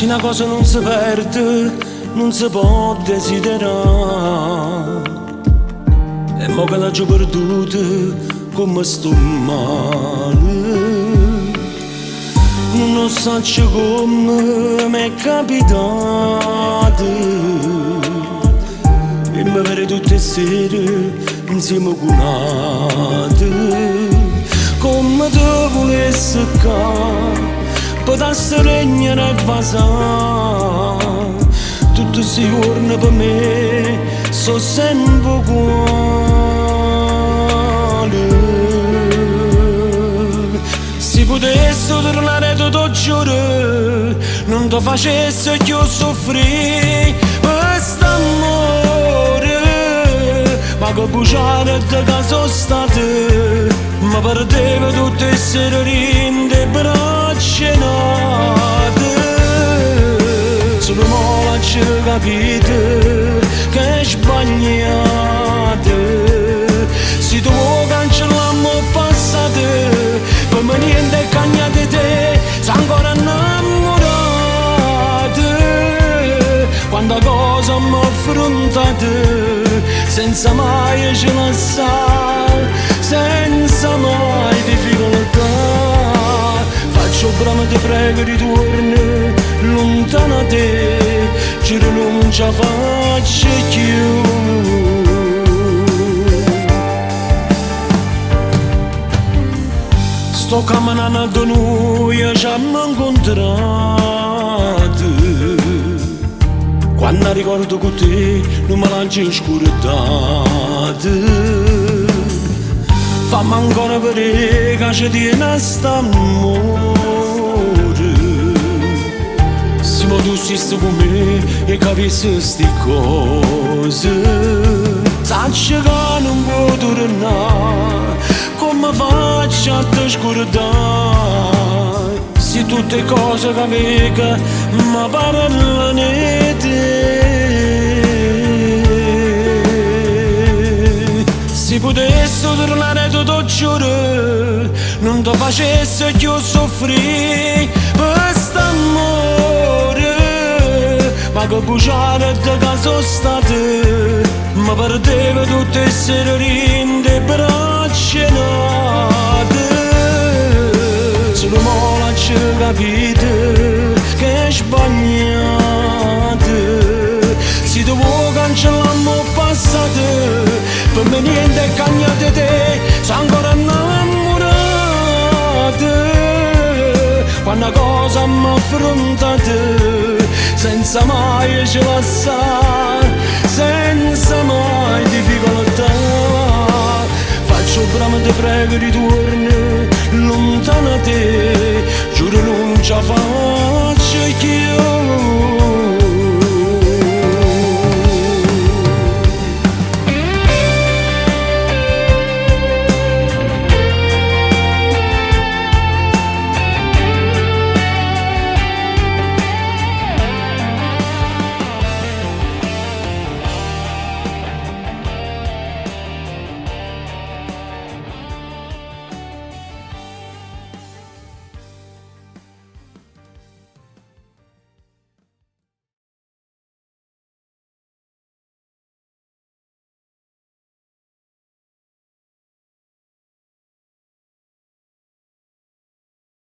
una cosa non si perde, non si può desiderare. E mo che l'ho già perduta, come sto male. Non so come mi è capitato e mi vede tutte le sere insieme con un'altra. Come te volessi che potessi regnare e basare, tutti questi giorni per me sono sempre uguali. Se potessi tornare tutto il giorno, non ti facessi più soffrire quest'amore, ma che bruciare da caso state, ma perdeva tutte le serine braccia nate. Solo mo l'ho capito che è sbagliata. Se tu vuoi cancellammo passato, per me niente è cagnato di te, sei ancora innamorata. Quanta cosa mi affrontate, senza mai ci lasciare, senza mai difficoltà. Faccio brama, ti prego ritorni lontana da te, giuro non ce la faccio più. Sto camminando da noi e ci abbiamo incontrato. Quando ricordo con te non mi lancio in scurità. Fammi ancora vedere che ci tiene st'amore. Se tu stessi con me e capissi sti cose, sacci che non può tornare, come faccio a te scordare? Se tutte cose che avevo mi parlano di te. Se potessi tornare tutto il giorno, non ti facessi più soffrire quest'amore, ma che bruciare da caso state, mi perdeva tutte le serine braccia nate. Solo mo l'ho capito che è sbagliata. Se tu vuoi cancellammo passato, per me niente è cagnato di te, sei ancora innamorata. Quando cosa mi affrontate, senza mai ci lasciare, senza mai difficoltà. Faccio brama, ti prego ritorni lontana da te, giuro non ce la faccio più.